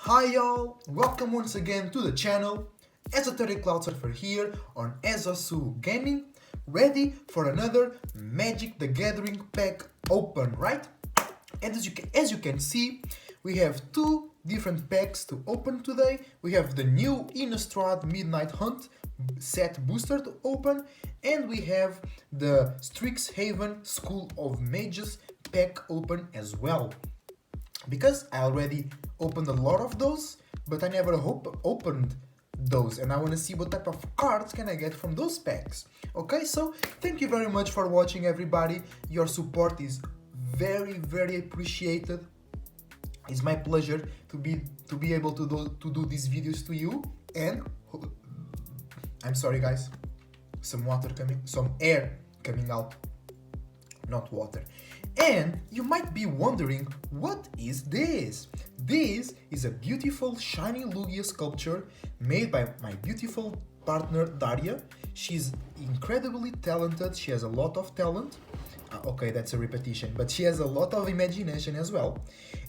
Hi y'all, welcome once again to the channel. Esoteric Cloud Surfer here on Ezosu Gaming, ready for another Magic the Gathering pack open, right? And as you can see, we have two different packs to open today. We have the new Innistrad Midnight Hunt set booster to open, and we have the Strixheaven School of Mages pack open as well. Because I already opened a lot of those, but I never opened those, and I want to see what type of cards can I get from those packs. Okay, so thank you very much for watching, everybody. Your support is very appreciated. It's my pleasure to be able to do these videos to you. And I'm sorry guys, some air coming out, not water. And you might be wondering, what is this? This is a beautiful shiny Lugia sculpture made by my beautiful partner Daria. She's incredibly talented, she has a lot of talent. Okay, that's a repetition, but she has a lot of imagination as well.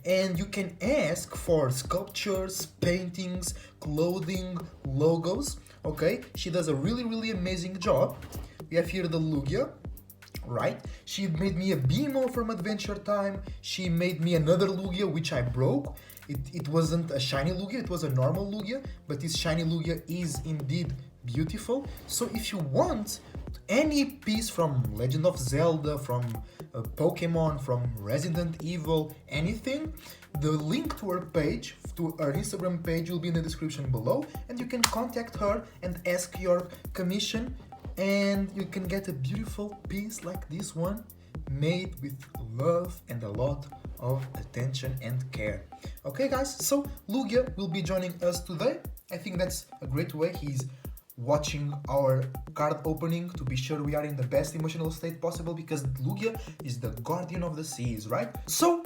And you can ask for sculptures, paintings, clothing, logos. Okay, she does a really amazing job. We have here the Lugia. Right? She made me a Beamo from Adventure Time. She made me another Lugia which I broke. It wasn't a shiny Lugia, it was a normal Lugia, but this shiny Lugia is indeed beautiful. So if you want any piece from Legend of Zelda, from Pokemon, from Resident Evil, anything, the link to her page, to her Instagram page, will be in the description below, and you can contact her and ask your commission, and you can get a beautiful piece like this one, made with love and a lot of attention and care. Okay guys, so Lugia will be joining us today. I think that's a great way. He's watching our card opening to be sure we are in the best emotional state possible, because Lugia is the guardian of the seas, right? So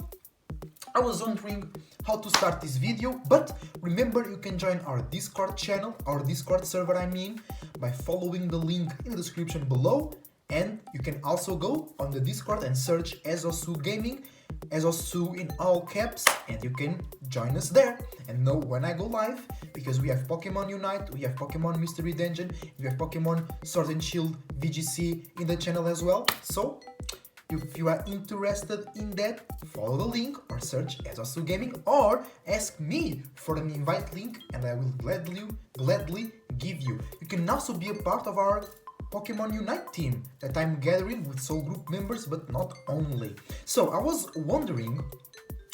I was wondering how to start this video, but remember, you can join our Discord channel, our Discord server I mean, by following the link in the description below. And you can also go on the Discord and search Ezosu Gaming, Ezosu in all caps, and you can join us there and know when I go live, because we have Pokemon Unite, we have Pokemon Mystery Dungeon, we have Pokemon Sword and Shield VGC in the channel as well. So if you are interested in that, follow the link or search Ezosu Gaming, or ask me for an invite link and I will gladly give you. You can also be a part of our Pokemon Unite team that I'm gathering with Soul Group members, but not only. So I was wondering,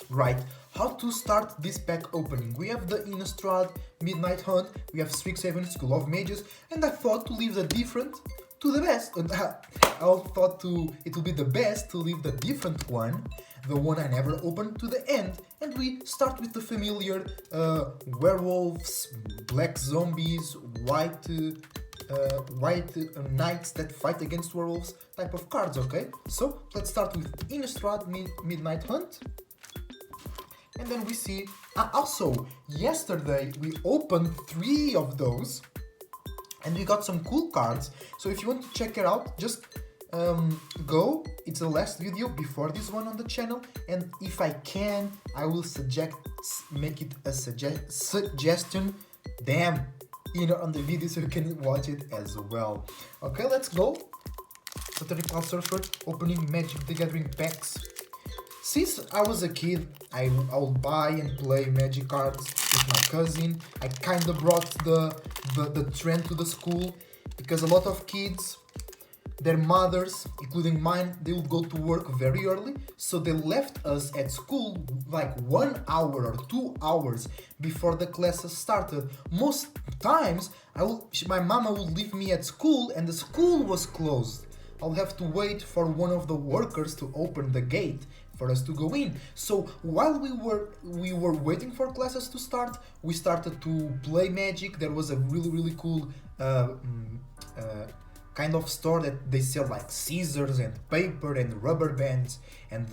right, how to start this pack opening. We have the Innistrad Midnight Hunt, we have Strixheaven School of Mages, and I thought to leave the different to the best. I thought it would be the best to leave the different one, the one I never opened, to the end, and we start with the familiar werewolves, black zombies, white knights that fight against werewolves type of cards. Okay, so let's start with Innistrad Midnight Hunt. And then we see, also yesterday we opened 3 of those, and we got some cool cards. So if you want to check it out, just go. It's the last video before this one on the channel, and if I can, I will make it a suggestion, on the video, so you can watch it as well. Okay, let's go. Esoteric Cloud Surfer opening Magic the Gathering packs. Since I was a kid, I would buy and play Magic cards with my cousin. I kind of brought the trend to the school, because a lot of kids, their mothers, including mine, they would go to work very early, so they left us at school like 1 hour or 2 hours before the classes started. Most times, my mama would leave me at school and the school was closed. I'll have to wait for one of the workers to open the gate for us to go in. So while we were waiting for classes to start, we started to play Magic. There was a really cool kind of store that they sell like scissors and paper and rubber bands and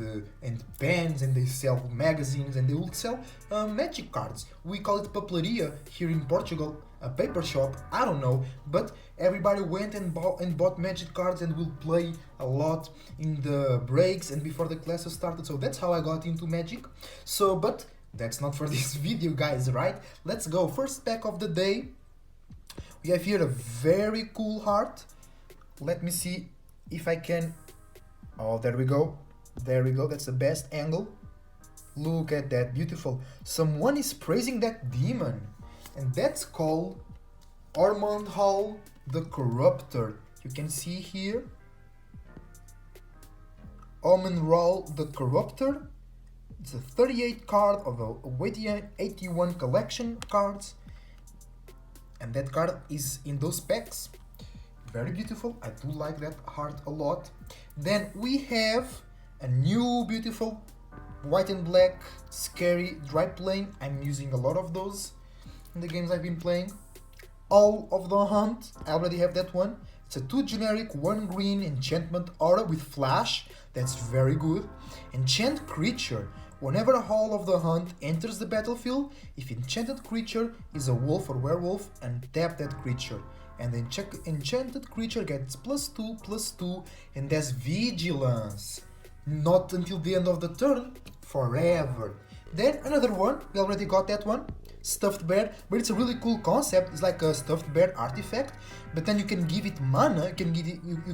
pens, and they sell magazines, and they would sell Magic cards. We call it papelaria here in Portugal, a paper shop, I don't know, but everybody went and bought Magic cards and will play a lot in the breaks and before the classes started. So that's how I got into Magic. So, but That's not for this video, guys, right? Let's go. First pack of the day. We have here a very cool heart. Let me see if I can... Oh, there we go. There we go. That's the best angle. Look at that. Beautiful. Someone is praising that demon. And that's called Ormond Hall the Corruptor. You can see here. Ormond Hall the Corruptor. It's a 38 card of a 81 collection cards. And that card is in those packs. Very beautiful. I do like that heart a lot. Then we have a new beautiful white and black scary dry plane. I'm using a lot of those in the games I've been playing. All of the Hunt. I already have that one. It's a 2 generic, 1 green enchantment aura with flash. That's very good. Enchant creature. Whenever a Hall of the Hunt enters the battlefield, if enchanted creature is a wolf or werewolf, untap that creature. And the enchanted creature gets +2/+2 and has vigilance. Not until the end of the turn, forever. Then another one, we already got that one. Stuffed bear, but it's a really cool concept. It's like a stuffed bear artifact, but then you can give it mana, you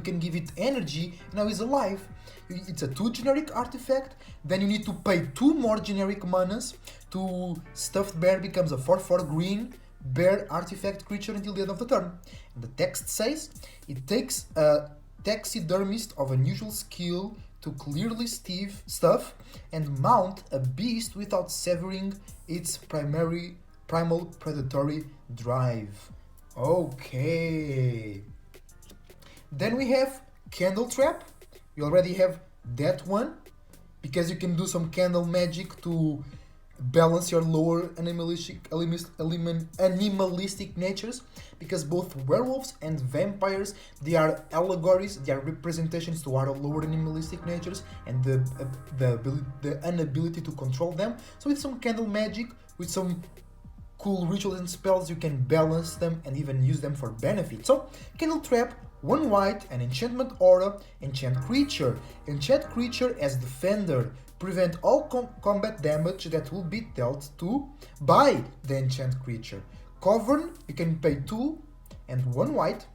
can give it energy, now it's alive. It's a 2 generic artifact, then you need to pay 2 more generic manas to stuffed bear becomes a 4/4 green bear artifact creature until the end of the turn. And the text says, it takes a taxidermist of unusual skill to clearly stuff and mount a beast without severing its primal predatory drive. Okay. Then we have Candle Trap. We already have that one because you can do some candle magic to balance your lower animalistic natures, because both werewolves and vampires, they are allegories, they are representations to our lower animalistic natures and the inability to control them. So with some candle magic, with some cool rituals and spells, you can balance them and even use them for benefit. So Candle Trap, 1 white, an enchantment aura, enchant creature. Enchant creature as defender. Prevent all combat damage that will be dealt to by the enchant creature. Covern, you can pay 2 and 1 white.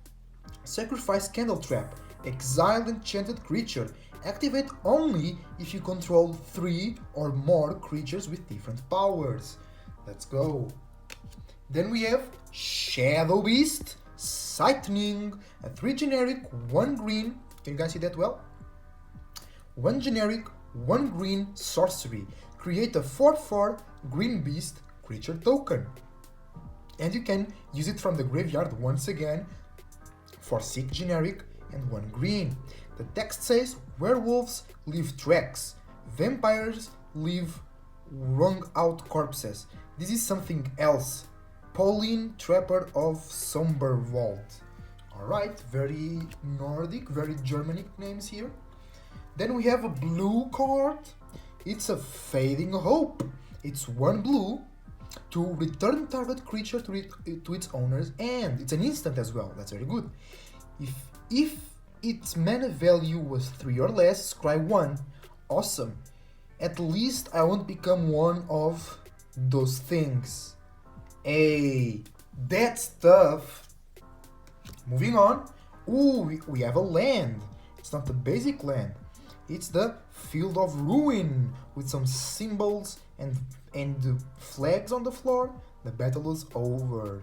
Sacrifice Candle Trap. Exile enchanted creature. Activate only if you control 3 or more creatures with different powers. Let's go. Then we have Shadow Beast. Sightning, a 3 generic, 1 green. Can you guys see that well? 1 generic, 1 green sorcery. Create a 4/4 green beast creature token. And you can use it from the graveyard once again for 6 generic and 1 green. The text says, werewolves leave tracks. Vampires leave wrung out corpses. This is something else. Pauline, Trapper of Somber Vault. Alright, very Nordic, very Germanic names here. Then we have a blue card. It's a Fading Hope. It's 1 blue to return target creature to its owner's hand. It's an instant as well, that's very good. If its mana value was 3 or less, scry 1. Awesome. At least I won't become one of those things. Hey, that stuff. Moving on. Ooh, we have a land. It's not the basic land. It's the Field of Ruin with some symbols and flags on the floor. The battle is over.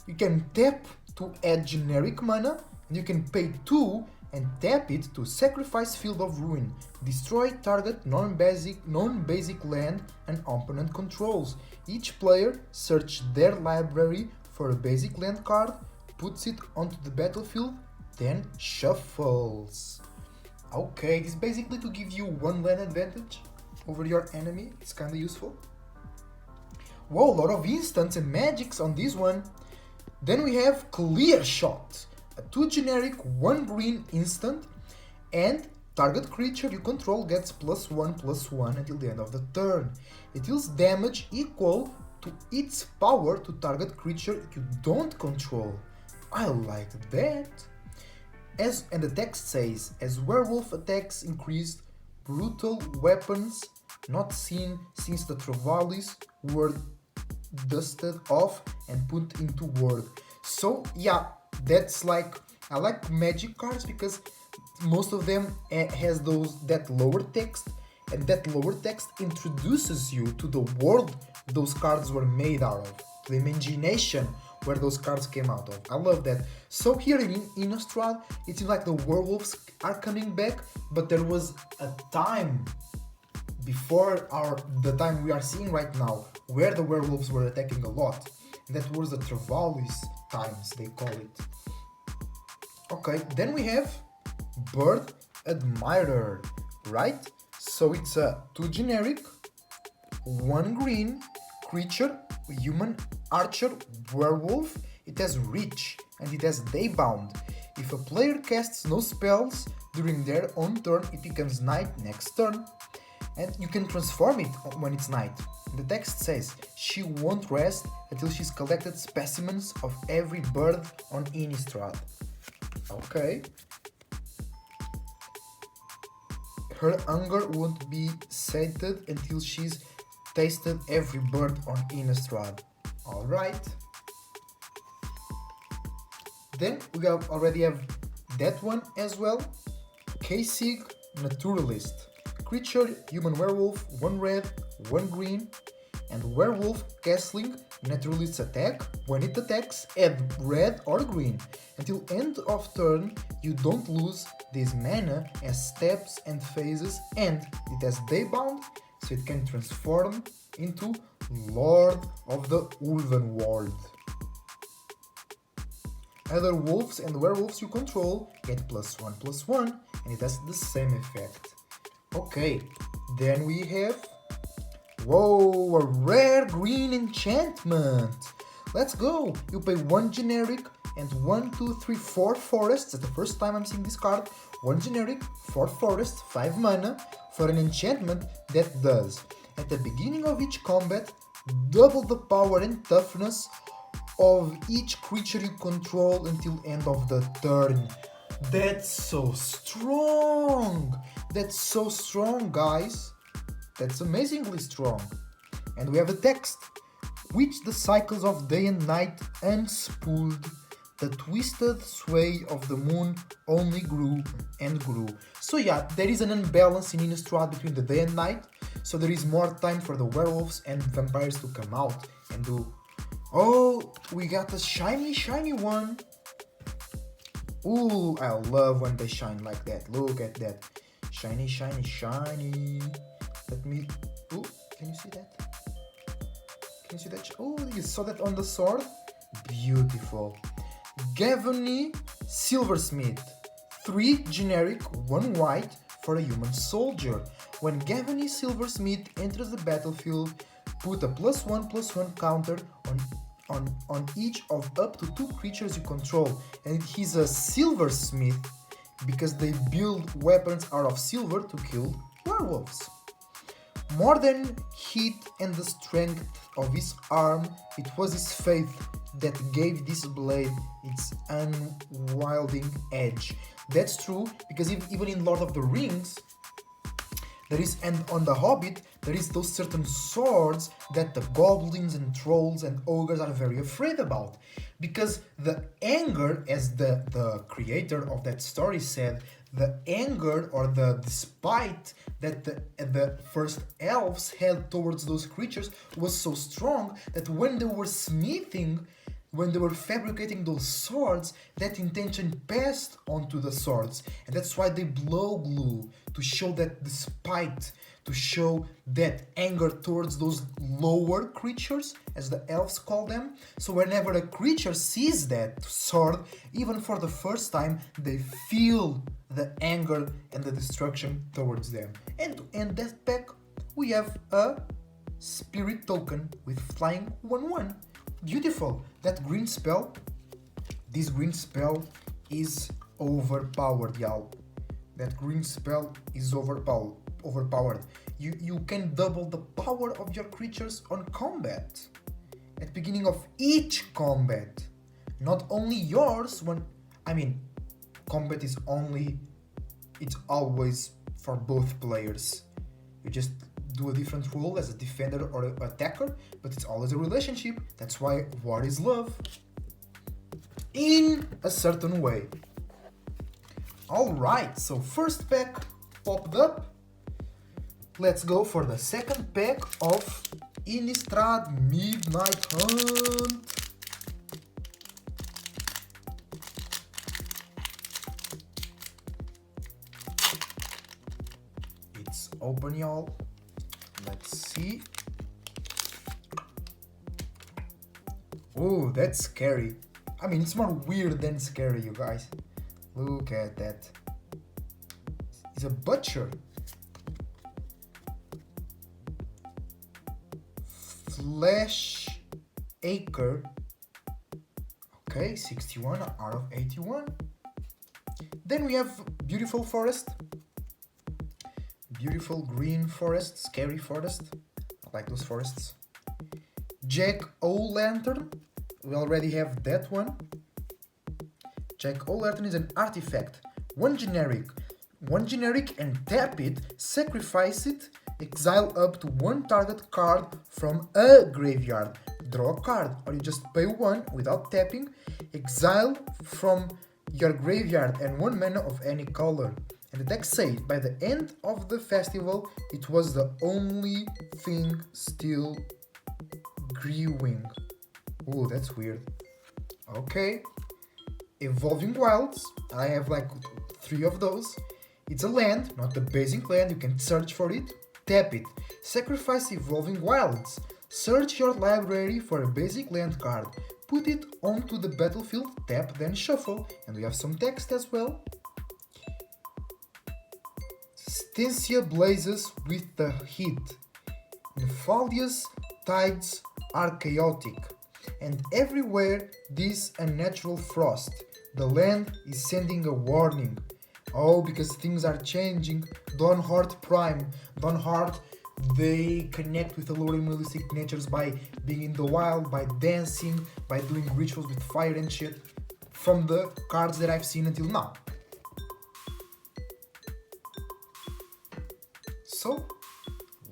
You can tap to add generic mana, and you can pay 2 and tap it to sacrifice Field of Ruin. Destroy target non-basic land and opponent controls. Each player searches their library for a basic land card, puts it onto the battlefield, then shuffles. Okay, this is basically to give you 1 land advantage over your enemy. It's kinda useful. Whoa, a lot of instants and magics on this one. Then we have Clear Shot, a 2 generic, 1 green instant, and target creature you control gets +1/+1 until the end of the turn. It deals damage equal to its power to target creature you don't control. I like that. And the text says, as werewolf attacks increase, brutal weapons not seen since the Travalis were dusted off and put into Word. So yeah, that's like, I like magic cards because most of them has that lower text, and that lower text introduces you to the world those cards were made out of, to the imagination where those cards came out of. I love that. So here in Innistrad, it seems like the werewolves are coming back, but there was a time before the time we are seeing right now where the werewolves were attacking a lot. That was the Travalis times, they call it. Okay, then we have Bird Admirer, right? So it's a 2 generic, 1 green creature, human archer werewolf. It has reach and it has daybound. If a player casts no spells during their own turn, it becomes night next turn, and you can transform it when it's night. The text says she won't rest until she's collected specimens of every bird on Innistrad. Okay. Her hunger won't be sated until she's tasted every bird on Innistrad. Alright. Then we already have that one as well. Kasig Naturalist. Creature, human werewolf, 1 red, 1 green, and werewolf castling naturalist's attack. When it attacks, add red or green. Until end of turn, you don't lose this mana as steps and phases, and it has daybound, so it can transform into Lord of the Ulvenwald. Other wolves and werewolves you control get +1/+1, and it has the same effect. Okay, then we have, whoa, a rare green enchantment. Let's go. You pay 1 generic and 1, 2, 3, 4 forests. That's the first time I'm seeing this card. 1 generic, 4 forests, 5 mana for an enchantment that does, at the beginning of each combat, double the power and toughness of each creature you control until end of the turn. That's so strong! That's so strong, guys! That's amazingly strong. And we have a text. Which the cycles of day and night unspooled, the twisted sway of the moon only grew and grew. So yeah, there is an imbalance in Innistrad between the day and night, so there is more time for the werewolves and vampires to come out and do... Oh, we got a shiny one! Ooh, I love when they shine like that. Look at that. Shiny. Let me... Ooh, can you see that? Can you see that? Oh, you saw that on the sword? Beautiful. Gavin Silversmith. 3 generic, 1 white for a human soldier. When Gavin Silversmith enters the battlefield, put a +1/+1 counter on each of up to 2 creatures you control. And he's a silversmith because they build weapons out of silver to kill werewolves. More than heat and the strength of his arm, it was his faith that gave this blade its unwielding edge. That's true, because even in Lord of the Rings, there is, and on The Hobbit, there is those certain swords that the goblins and trolls and ogres are very afraid about. Because the anger, as the creator of that story said, the anger or the despite that the first elves had towards those creatures was so strong that when they were smithing, when they were fabricating those swords, that intention passed onto the swords. And that's why they blow glue, to show that despite, to show that anger towards those lower creatures, as the elves call them. So whenever a creature sees that sword, even for the first time, they feel the anger and the destruction towards them. And to end that pack, we have a spirit token with flying 1/1. Beautiful. That green spell, this green spell is overpowered, y'all. That green spell is overpowered. You can double the power of your creatures on combat. At the beginning of each combat. Not only yours when... I mean, combat is only... It's always for both players. You just do a different role as a defender or an attacker, but it's always a relationship. That's why war is love. In a certain way. Alright, so first pack popped up. Let's go for the second pack of Innistrad Midnight Hunt. It's open, y'all. Let's see. Oh, that's scary. I mean, it's more weird than scary, you guys. Look at that. It's a butcher. Flash Acre. Okay, 61 out of 81. Then we have Beautiful Forest. Beautiful green forest, scary forest. I like those forests. Jack-o'-lantern. We already have that one. Jack-o'-lantern is an artifact. One generic and tap it, sacrifice it, exile up to one target card from a graveyard. Draw a card, or you just pay one without tapping, exile from your graveyard and one mana of any color. And the deck said by the end of the festival, it was the only thing still growing. Oh, that's weird. Okay. Evolving Wilds. I have like 3 of those. It's a land, not a basic land. You can search for it. Tap it. Sacrifice Evolving Wilds. Search your library for a basic land card. Put it onto the battlefield. Tap, then shuffle. And we have some text as well. Stensia blazes with the heat. Nefalious tides are chaotic. And everywhere this unnatural frost. The land is sending a warning. Oh, because things are changing. Dawnheart Prime. Dawnheart, they connect with the lower animalistic natures by being in the wild, by dancing, by doing rituals with fire and shit. From the cards that I've seen until now. So,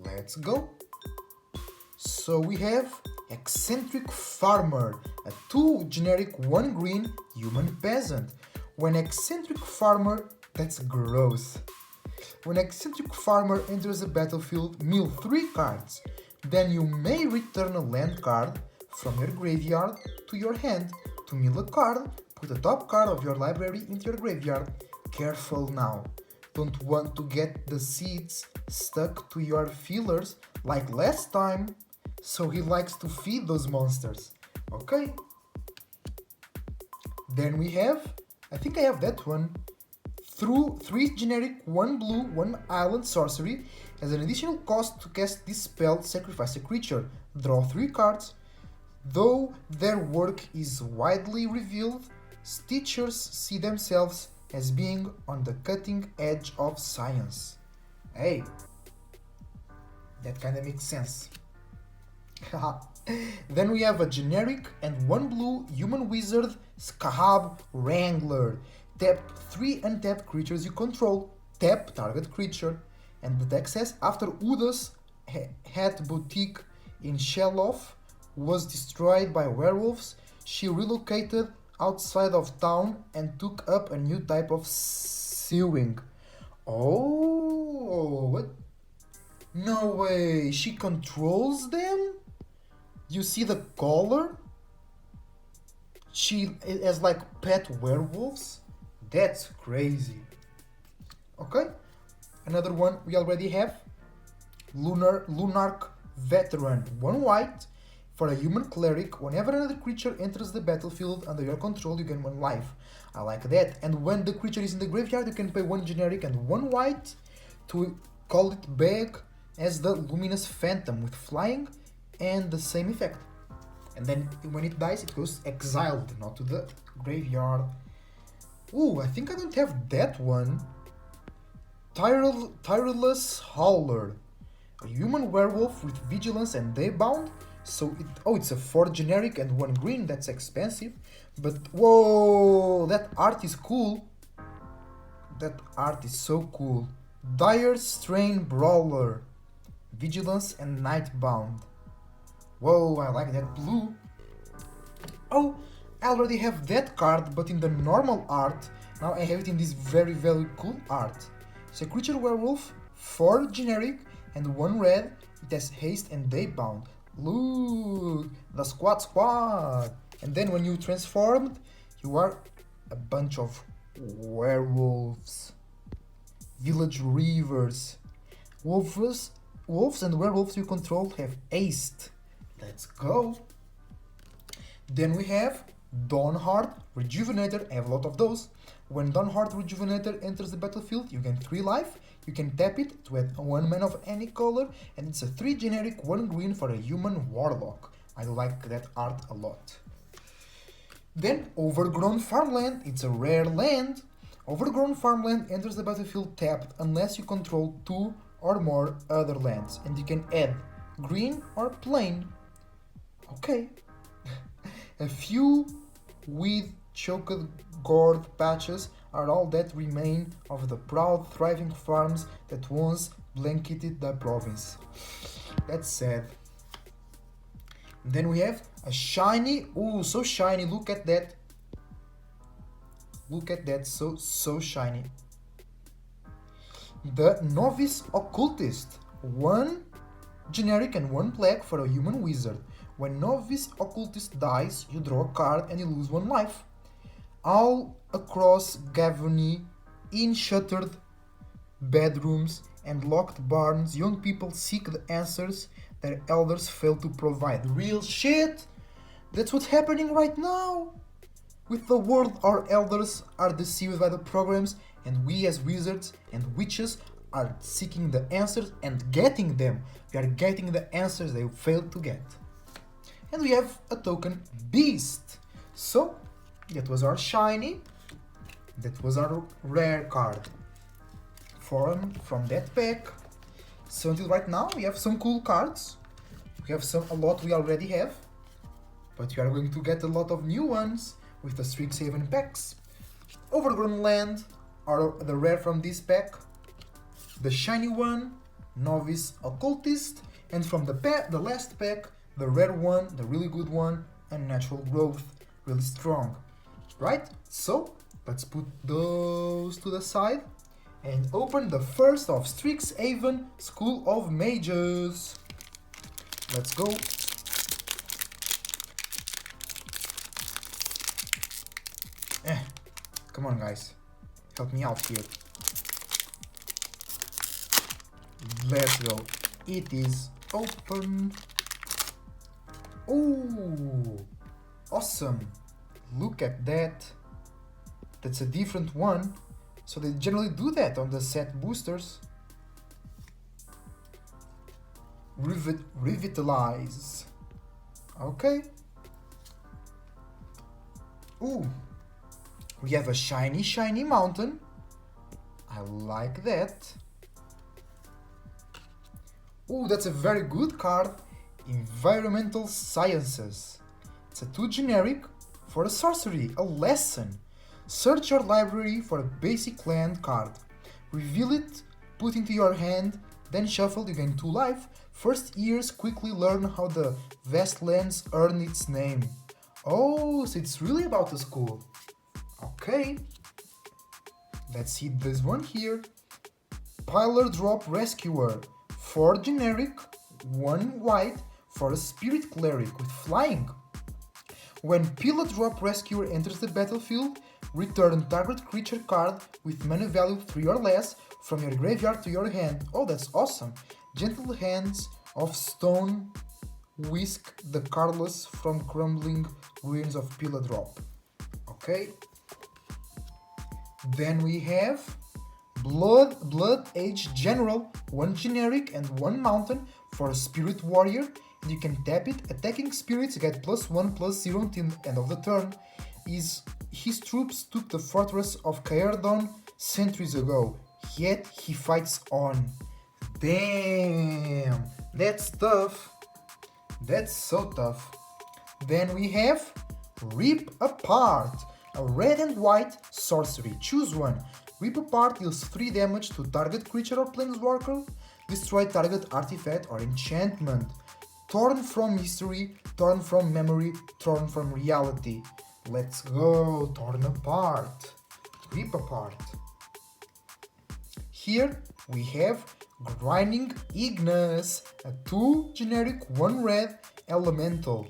let's go. So we have Eccentric Farmer, a 2 generic 1 green human peasant. When Eccentric Farmer, that's gross. When Eccentric Farmer enters the battlefield, mill 3 cards. Then you may return a land card from your graveyard to your hand. To mill a card, put the top card of your library into your graveyard. Careful now. Don't want to get the seeds stuck to your fillers like last time. So he likes to feed those monsters. Okay. Then we have, I think I have that one. Through 3 generic, 1 blue, 1 island sorcery. As an additional cost to cast this spell, sacrifice a creature. Draw 3 cards. Though their work is widely revealed, Stitchers see themselves as being on the cutting edge of science. Hey, that kinda makes sense. Then we have a generic and 1 blue human wizard, Skahab Wrangler. Tap 3 untapped creatures you control. Tap target creature. And the deck says, after Uda's hat boutique in Sheloff was destroyed by werewolves, she relocated outside of town and took up a new type of sewing. Oh, what? No way, she controls them? You see the color? She has like pet werewolves? That's crazy. Okay, another one we already have. Lunarch Veteran. 1 white. For a human cleric, whenever another creature enters the battlefield under your control, you gain 1 life. I like that. And when the creature is in the graveyard, you can pay 1 generic and 1 white to call it back as the Luminous Phantom with flying and the same effect. And then when it dies, it goes exiled, not to the graveyard. Ooh, I think I don't have that one. Tireless Howler. A human werewolf with vigilance and daybound. So it's a 4 generic and 1 green. That's expensive, but whoa, that art is cool. That art is so cool. Dire Strain Brawler. Vigilance and Nightbound. Whoa, I like that blue. Oh, I already have that card, but in the normal art. Now I have it in this very, very cool art. It's a creature werewolf, 4 generic and 1 red. It has haste and daybound. Look, the squad. And then when you transformed, you are a bunch of werewolves. Village Reavers. Wolves and werewolves you control have haste. Let's go. Then we have Dawnheart Rejuvenator. I have a lot of those. When Dawnheart Rejuvenator enters the battlefield, you gain 3 life. You can tap it to add 1 mana of any color, and it's a 3 generic, 1 green for a human warlock. I like that art a lot. Then Overgrown Farmland. It's a rare land. Overgrown Farmland enters the battlefield tapped unless you control 2 or more other lands, and you can add green or plain. Okay. A few with choked gourd patches are all that remain of the proud thriving farms that once blanketed the province. That's sad. Then we have a shiny, ooh, so shiny, look at that. Look at that, so shiny. The Novice Occultist. 1 generic and 1 black for a human wizard. When Novice Occultist dies, you draw a card and you lose 1 life. All across Gavin, in shuttered bedrooms and locked barns, young people seek the answers their elders fail to provide. Real shit! That's what's happening right now! With the world, our elders are deceived by the programs, and we as wizards and witches are seeking the answers and getting them. We are getting the answers they failed to get. And we have a token Beast. So, that was our shiny. That was our rare card from that pack. So until right now, we have some cool cards. We have a lot we already have. But we are going to get a lot of new ones with the Strixheaven packs. Overgrown Land are the rare from this pack. The shiny one, Novice Occultist. And from the last pack, the rare one, the really good one, Unnatural Growth, really strong. Right? So, let's put those to the side and open the first of Strixheaven School of Mages. Let's go. Come on guys, help me out here. Let's go. It is open. Oh, awesome. Look at that. That's a different one. So they generally do that on the set boosters. Revitalize. Okay. Ooh. We have a shiny mountain. I like that. Ooh, that's a very good card. Environmental Sciences. It's a 2 generic for a sorcery, a lesson. Search your library for a basic land card. Reveal it, put into your hand, then shuffle, you gain 2 life. First years quickly learn how the vast lands earn its name. Oh, so it's really about the school. Okay. Let's see this one here. Pilar Drop Rescuer. 4 generic, 1 white for a spirit cleric with flying. When Pillar Drop Rescuer enters the battlefield, return target creature card with mana value 3 or less from your graveyard to your hand. Oh, that's awesome. Gentle Hands of Stone whisk the cardless from crumbling ruins of Pillar Drop. Okay. Then we have Blood Age General, 1 generic and 1 mountain for a Spirit Warrior, and you can tap it. Attacking spirits get +1/+0 until the end of the turn. His troops took the fortress of Caerdon centuries ago, yet he fights on. Damn, that's tough. That's so tough. Then we have Rip Apart, a red and white sorcery. Choose one. Rip Apart deals 3 damage to target creature or planeswalker. Destroy target artifact or enchantment. Torn from history, torn from memory, torn from reality. Let's go, torn apart, rip apart. Here we have Grinding Ignis, a 2 generic 1 red elemental.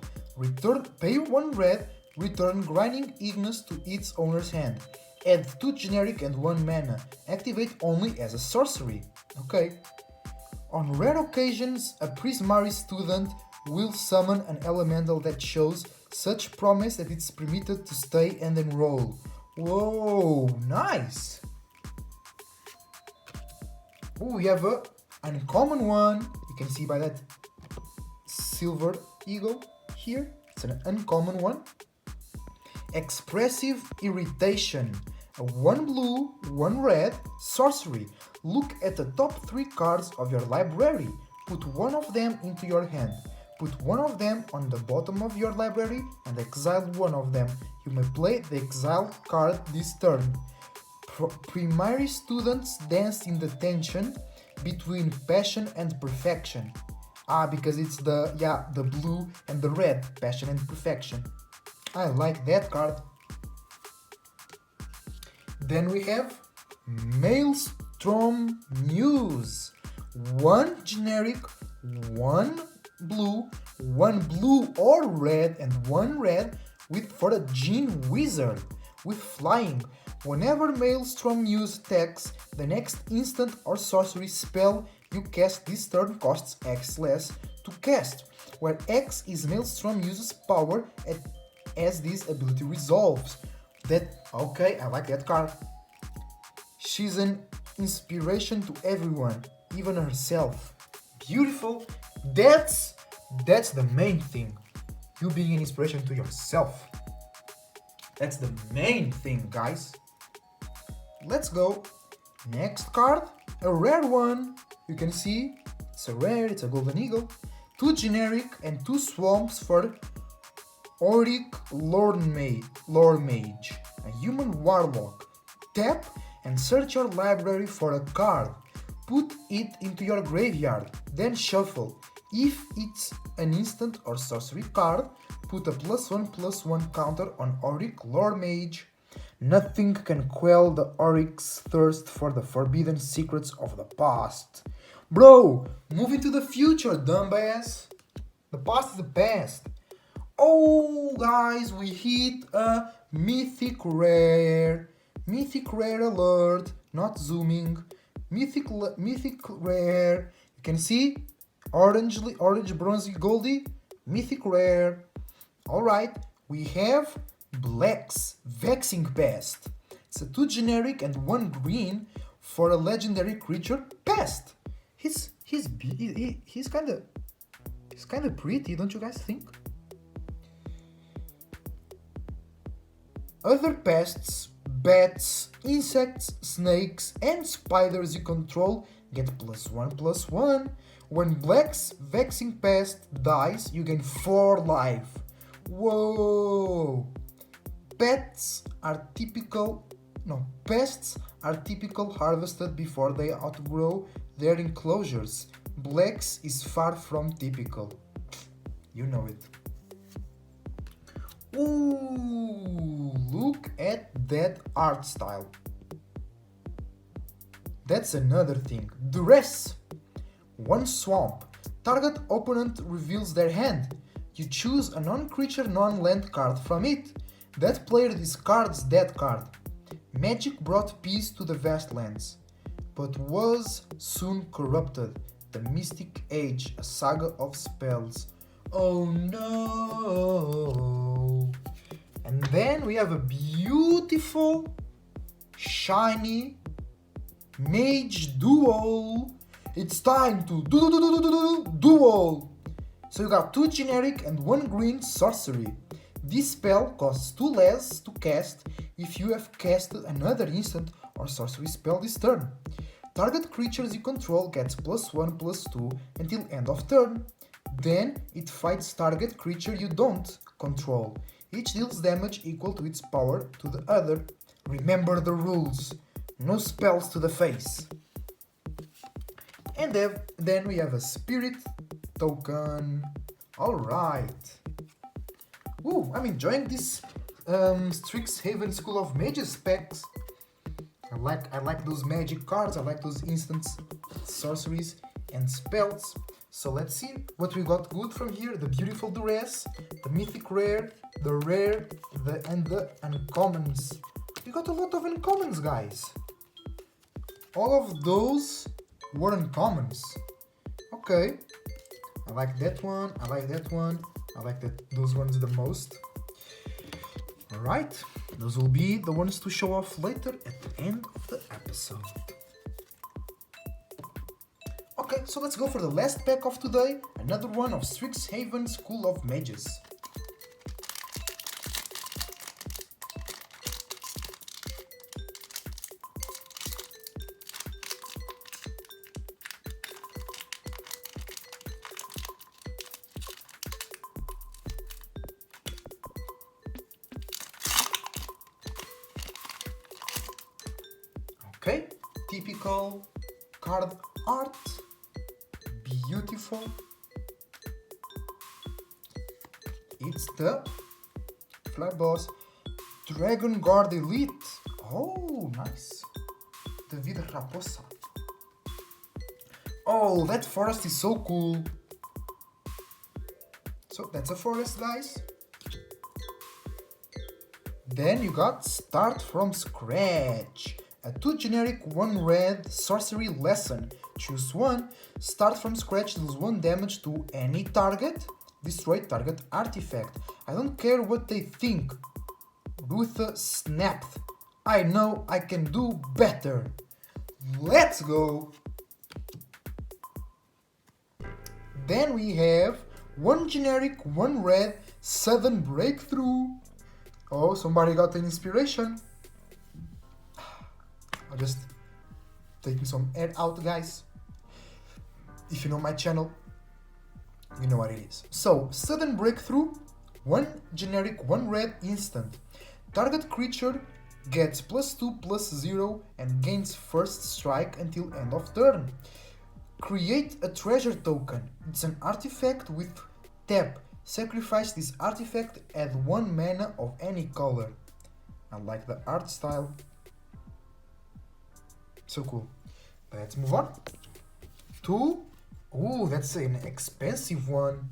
Pay 1 red, return Grinding Ignis to its owner's hand. Add 2 generic and 1 mana. Activate only as a sorcery. Okay. On rare occasions, a Prismari student will summon an elemental that shows such promise that it's permitted to stay and enroll. Whoa, nice! Oh, we have an uncommon one. You can see by that silver eagle here. It's an uncommon one. Expressive Irritation. A 1 blue, 1 red sorcery. Look at the top 3 cards of your library. Put one of them into your hand. Put one of them on the bottom of your library and exile one of them. You may play the exiled card this turn. Primary students dance in the tension between passion and perfection. Because it's the blue and the red, passion and perfection. I like that card. Then we have Maelstrom Muse. 1 generic, 1 blue or red and 1 red for a Gene Wizard with flying. Whenever Maelstrom Muse attacks, the next instant or sorcery spell you cast this turn costs X less to cast, where X is Maelstrom Muse's power as this ability resolves. Okay, I like that card. She's an inspiration to everyone, even herself. Beautiful. That's the main thing. You being an inspiration to yourself. That's the main thing, guys. Let's go. Next card, a rare one. You can see it's a rare, it's a golden eagle. 2 generic and 2 swamps for Auric Lore Mage, a human warlock. Tap and search your library for a card. Put it into your graveyard, then shuffle. If it's an instant or sorcery card, put a +1/+1 counter on Auric Lore Mage. Nothing can quell the Auric's thirst for the forbidden secrets of the past. Bro, move into the future, dumbass. The past is the past. Oh, guys, we hit a mythic rare. Mythic rare alert. Not zooming. Mythic rare. You can see orange, bronzy, goldy. Mythic rare. Alright, we have Black's Vexing Pest. It's a 2 generic and 1 green for a legendary creature, Pest. He's kind of pretty, don't you guys think? Other pests, bats, insects, snakes, and spiders you control get +1/+1. When Black's Vexing Pest dies, you gain 4 life. Whoa! Pests are typical harvested before they outgrow their enclosures. Black's is far from typical. You know it. Ooh, look at that art style. That's another thing. Duress. 1 swamp. Target opponent reveals their hand. You choose a non-creature, non-land card from it. That player discards that card. Magic brought peace to the vastlands, but was soon corrupted. The Mystic Age, a saga of spells. Oh no! And then we have a beautiful, shiny Mage Duel. It's time to duel! So you got 2 generic and 1 green sorcery. This spell costs 2 less to cast if you have casted another instant or sorcery spell this turn. Target creatures you control gets +1/+2 until end of turn. Then it fights target creature you don't control. Each deals damage equal to its power to the other. Remember the rules. No spells to the face. And then we have a spirit token. Alright. Ooh, I'm enjoying this Strixheaven School of Mages packs. I like those magic cards, I like those instants, sorceries and spells. So let's see what we got good from here. The beautiful duress, the mythic rare, the rare, and the uncommons. We got a lot of uncommons, guys. All of those were uncommons. Okay. I like that one, I like that one, I like those ones the most. Alright, those will be the ones to show off later at the end of the episode. Okay, so let's go for the last pack of today, another one of Strixheaven School of Mages. Okay, typical card art, beautiful. It's the Fly Boss Dragon Guard Elite. Oh, nice. David Raposa. Oh, that forest is so cool. So that's a forest, guys. Then you got Start from Scratch. A 2 generic 1 red sorcery lesson. Choose one. Start from scratch, deals 1 damage to any target. Destroy target artifact. I don't care what they think. Rutha snapped. I know I can do better. Let's go. Then we have 1 generic 1 red sudden breakthrough. Oh, somebody got an inspiration. I'm just taking some air out, guys. If you know my channel, you know what it is. So, sudden breakthrough, 1 generic 1 red instant. Target creature gets +2/+0 and gains first strike until end of turn. Create a treasure token. It's an artifact with tap. Sacrifice this artifact, add 1 mana of any color. I like the art style. So cool. Let's move on to... Ooh, that's an expensive one.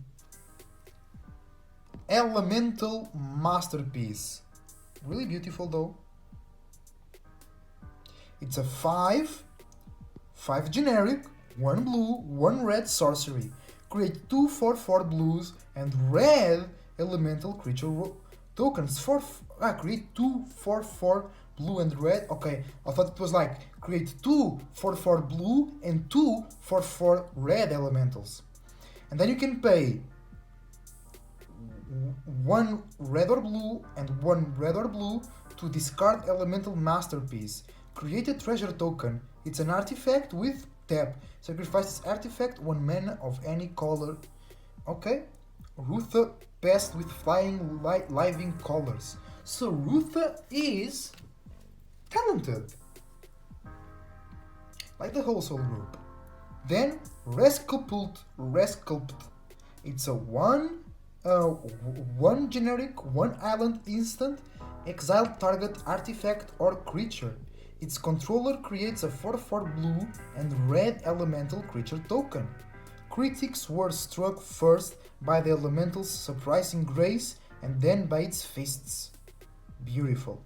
Elemental Masterpiece. Really beautiful though. It's a 5 generic, 1 blue, 1 red sorcery. Create 2 4/4 blues and red elemental creature tokens. Create 2 4/4 blue and red. Okay, I thought it was like create 2 4/4 blue and 2 4/4 red elementals. And then you can pay 1 red or blue and 1 red or blue to discard Elemental Masterpiece. Create a treasure token. It's an artifact with tap. Sacrifice this artifact, 1 mana of any color. Okay. Rutha passed with flying living colors. So Rutha is talented. Like the whole soul group. Then Resculpt. It's a 1 generic, 1 island instant. Exile target artifact or creature. Its controller creates a 4/4 blue and red elemental creature token. Critics were struck first by the elemental's surprising grace and then by its fists. Beautiful.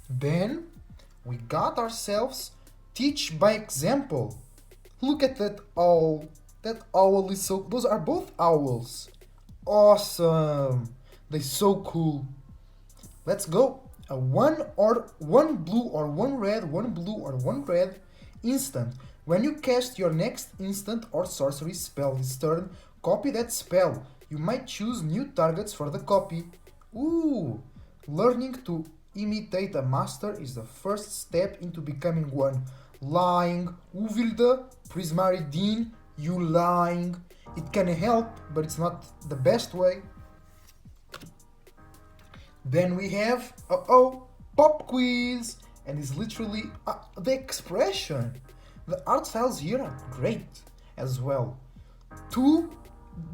Then we got ourselves Teach by Example. Look at that owl. That owl is so... Those are both owls. Awesome. They're so cool. Let's go. A 1 blue or 1 red, 1 blue or 1 red instant. When you cast your next instant or sorcery spell this turn, copy that spell. You might choose new targets for the copy. Ooh! Learning to imitate a master is the first step into becoming one. Lying. Uvilde, Prismari Dean, you lying. It can help, but it's not the best way. Then we have, pop quiz. and it's literally the expression. The art styles here are great as well. 2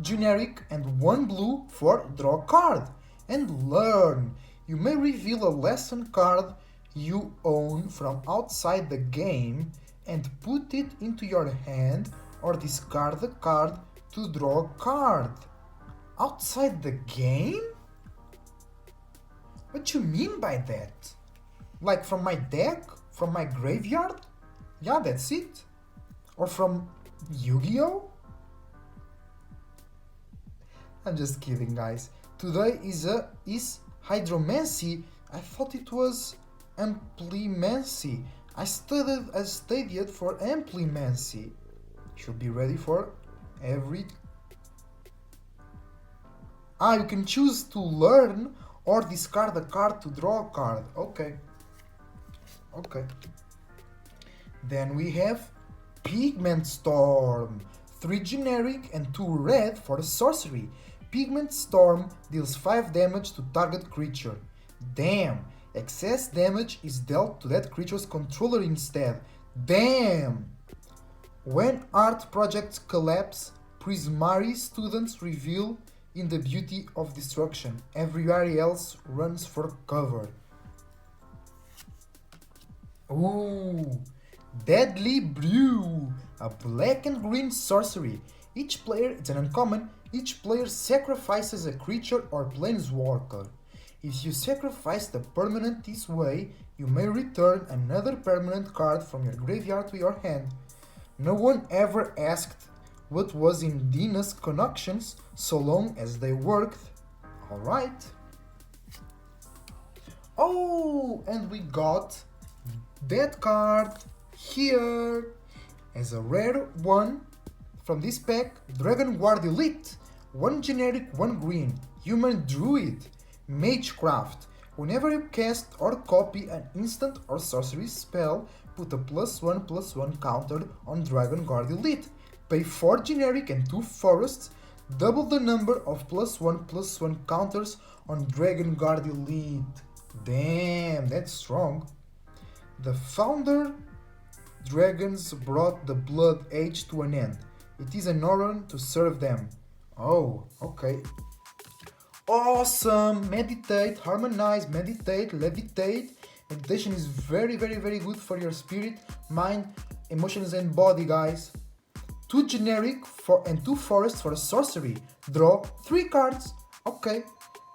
generic and 1 blue for draw card. And learn. You may reveal a lesson card you own from outside the game and put it into your hand or discard the card to draw a card. Outside the game? What you mean by that? Like from my deck? From my graveyard? Yeah, that's it. Or from Yu-Gi-Oh? I'm just kidding, guys. Today is Hydromancy. I thought it was Amplimancy. I studied for Amplimancy. Should be ready for every... you can choose to learn or discard a card to draw a card. Okay. Then we have Pigment Storm. 3 generic and 2 red for a sorcery. Pigment Storm deals 5 damage to target creature. Damn! Excess damage is dealt to that creature's controller instead. Damn! When art projects collapse, Prismari students reveal in the beauty of destruction. Everybody else runs for cover. Ooh! Deadly Brew! A black and green sorcery. Each player, it's an uncommon, each player sacrifices a creature or planeswalker. If you sacrifice the permanent this way, you may return another permanent card from your graveyard to your hand. No one ever asked what was in Dina's connections so long as they worked. Alright. Oh, and we got that card here as a rare one from this pack. Dragon Guard Elite. 1 generic, 1 green. Human Druid. Magecraft. Whenever you cast or copy an instant or sorcery spell, put a +1/+1 counter on Dragon Guard Elite. Pay 4 generic and 2 forests. Double the number of +1/+1 counters on Dragon Guard Elite. Damn, that's strong. The Founder Dragons brought the Blood Age to an end. It is an honor to serve them. Oh, okay. Awesome! Meditate, harmonize, meditate, levitate. Meditation is very good for your spirit, mind, emotions and body, guys. 2 generic and 2 forests for a sorcery. Draw 3 cards. Okay.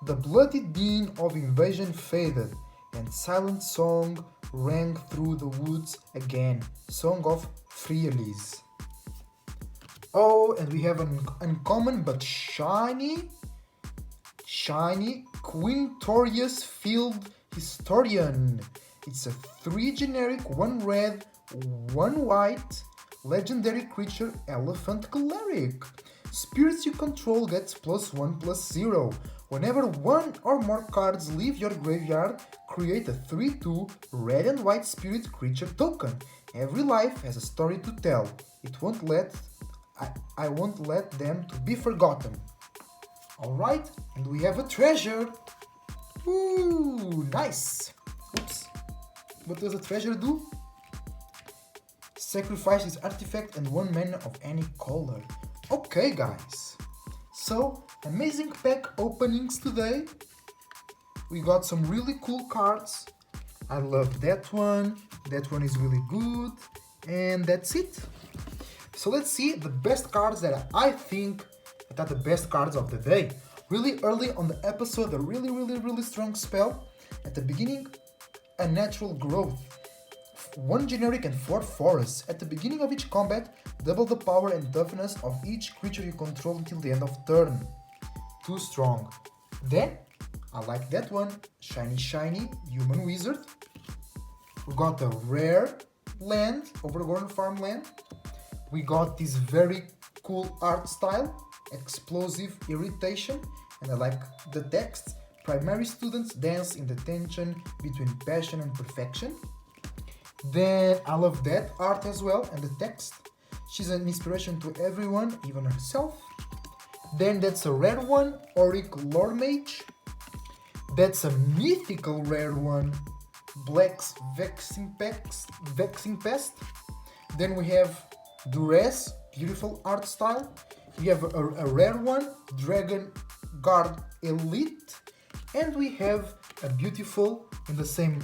The bloody din of invasion faded, and silent song rang through the woods again. Song of Freelis. Oh, and we have an uncommon but shiny Quintorius Field Historian. It's a 3 generic, 1 red, 1 white, legendary creature, Elephant Cleric. Spirits you control gets +1/+0. Whenever 1 or more cards leave your graveyard, create a 3/2 red and white spirit creature token. Every life has a story to tell. I won't let them to be forgotten. Alright, and we have a treasure. Ooh, nice. Oops. What does a treasure do? Sacrifice this artifact and 1 mana of any color. Okay, guys. So, amazing pack openings today. We got some really cool cards. I love that one. That one is really good. And that's it. So let's see the best cards that I think that are the best cards of the day. Really early on the episode, a really strong spell. At the beginning, a natural growth. 1 generic and 4 forests. At the beginning of each combat, double the power and toughness of each creature you control until the end of turn. Too strong. Then, I like that one. Shiny Human Wizard. We got a rare land, Overgrown Farmland. We got this very cool art style, Explosive Irritation, and I like the text. Primary students dance in the tension between passion and perfection. Then I love that art as well, and the text. She's an inspiration to everyone, even herself. Then that's a rare one, Auric Lore Mage. That's a mythical rare one, Black's Vexing Pest. Then we have Duress, beautiful art style. We have a rare one, Dragon Guard Elite. And we have a beautiful, in the same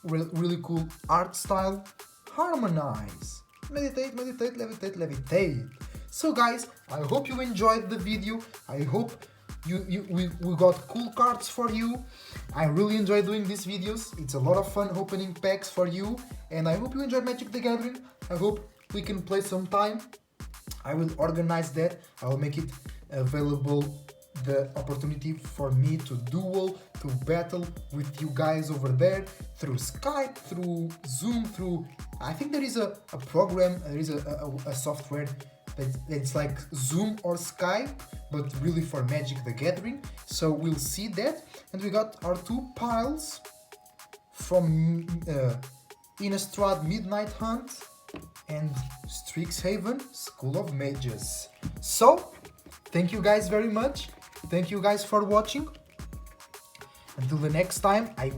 really cool art style, Harmonize. Meditate, meditate, levitate, levitate. So guys, I hope you enjoyed the video. I hope we got cool cards for you. I really enjoy doing these videos. It's a lot of fun opening packs for you. And I hope you enjoyed Magic the Gathering. I hope we can play sometime. I will organize that. I will make it available, the opportunity for me to duel, to battle with you guys over there through Skype, through Zoom, through... I think there is a program, there is a software that's like Zoom or Skype, but really for Magic the Gathering. So we'll see that. And we got our two piles from Innistrad Midnight Hunt and Strixheaven School of Mages. So, thank you guys very much. Thank you guys for watching. Until the next time, I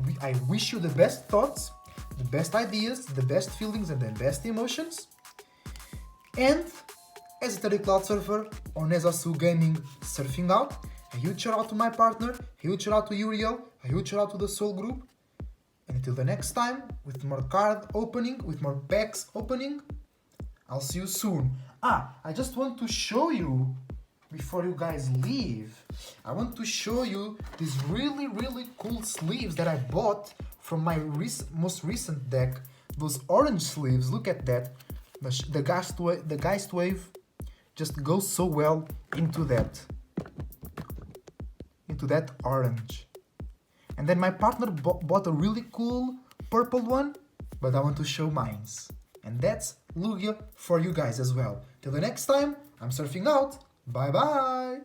wish you the best thoughts, the best ideas, the best feelings and the best emotions. And as a 30 Cloud Surfer on Ezasu Gaming Surfing Out, a huge shout out to my partner, a huge shout out to Uriel, a huge shout out to the Soul Group. And until the next time, with more card opening, with more packs opening, I'll see you soon. I just want to show you, before you guys leave, I want to show you these really cool sleeves that I bought from my most recent deck. Those orange sleeves, look at that. The Geist Wave just goes so well into that orange. And then my partner bought a really cool purple one, but I want to show mine. And that's Lugia for you guys as well. Till the next time, I'm surfing out. Bye bye!